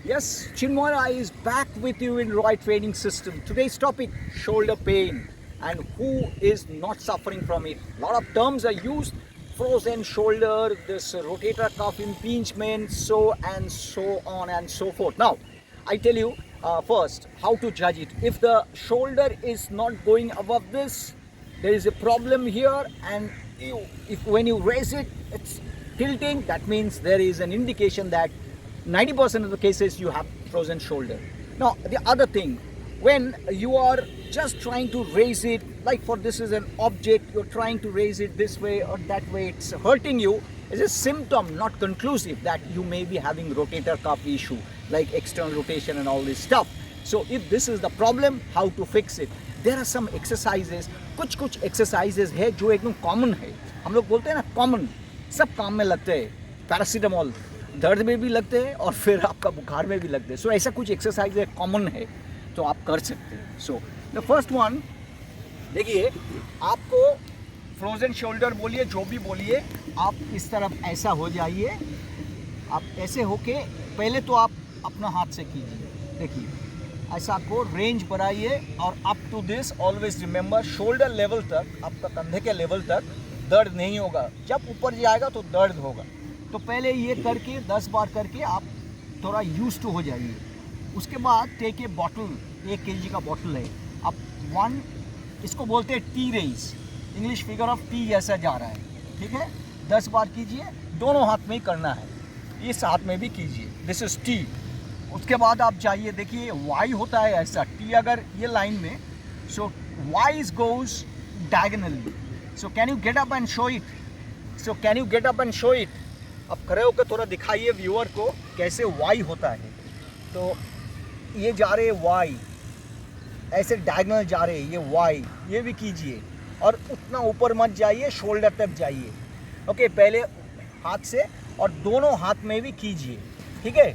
Yes, Chinmoy is back with you in Roy Training System. Today's topic, shoulder pain, and who is not suffering from it. A lot of terms are used, frozen shoulder, this rotator cuff impingement, so and so on and so forth. Now, I tell you first how to judge it. If the shoulder is not going above this, there is a problem here, and if when you raise it, it's tilting, that means there is an indication that 90% of the cases you have frozen shoulder. Now the other thing, when you are just trying to raise it, like for this is an object, you're trying to raise it this way or that way, it's hurting you, is a symptom, not conclusive, that you may be having rotator cuff issue like external rotation and all this stuff. So if this is the problem, how to fix it? There are some exercises, कुछ exercises है जो एकदम common है. हम लोग बोलते हैं ना common, सब काम में लगते हैं. पैरासीटामोल दर्द में भी लगते हैं और फिर आपका बुखार में भी लगते हैं. सो ऐसा कुछ एक्सरसाइज है, कॉमन है, तो आप कर सकते हैं. सो द फर्स्ट वन, देखिए, आपको फ्रोजन शोल्डर बोलिए, जो भी बोलिए, आप इस तरफ ऐसा हो जाइए. आप ऐसे होके पहले तो आप अपना हाथ से कीजिए. देखिए, ऐसा आपको रेंज बढ़ाइए और up to this always remember, shoulder level तक, आपका कंधे के लेवल तक दर्द नहीं होगा. जब ऊपर जाएगा तो दर्द होगा. तो पहले ये करके 10 बार करके आप थोड़ा यूज टू हो जाइए. उसके बाद टेक ए बॉटल, 1 kg का बॉटल है, आप 1, इसको बोलते हैं T raise, English figure of T ऐसा जा रहा है, ठीक है. 10 बार कीजिए, दोनों हाथ में ही करना है, इस हाथ में भी कीजिए, दिस इज टी. उसके बाद आप जाइए, देखिए वाई होता है ऐसा, टी अगर ये लाइन में, so Y goes diagonally. So can you get up and show it? So can you get up and show it? अब खड़े होकर थोड़ा दिखाइए व्यूअर को कैसे वाई होता है. तो ये जा रहे वाई, ऐसे डायगोनल जा रहे, ये वाई, ये भी कीजिए. और उतना ऊपर मत जाइए, शोल्डर तक जाइए. ओके, पहले हाथ से और दोनों हाथ में भी कीजिए, ठीक है.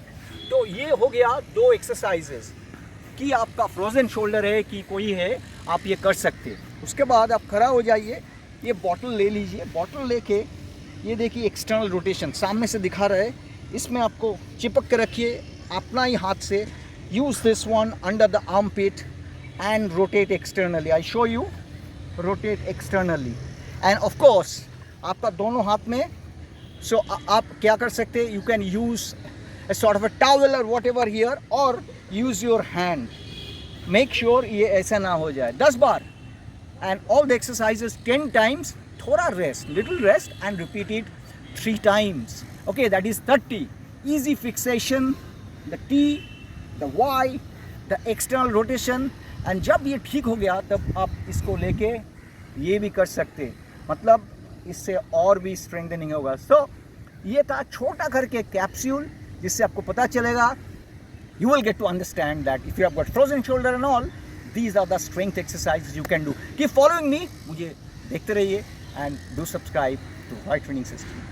तो ये हो गया 2 एक्सरसाइजेस कि आपका फ्रोजन शोल्डर है कि कोई है, आप ये कर सकते हैं. उसके बाद आप खड़ा हो जाइए, ये बॉटल ले लीजिए. बॉटल लेके ये देखिए एक्सटर्नल रोटेशन सामने से दिखा रहा है, इसमें आपको चिपक के रखिए अपना ही हाथ से. Use this one under the armpit and rotate externally. I show you, rotate externally. And of course आपका दोनों हाथ में. सो आप क्या कर सकते हैं, you can use a sort of a towel or whatever here, or use your hand. Make sure ये ऐसा ना हो जाए. 10 बार, and all the exercises 10 times. थोड़ा rest, little rest, and repeat it 3 times. Okay, that is 30. Easy fixation, the T, the Y, the external rotation. and जब ये ठीक हो गया तब आप इसको लेके ये भी कर सकते, मतलब इससे और भी स्ट्रेंथनिंग होगा. सो ये था छोटा करके कैप्सूल, जिससे आपको पता चलेगा, you will get to understand that if you have got frozen shoulder and all, these are the strength exercises you can do. Keep following me, मुझे देखते रहिए, and do subscribe to Roy Training System.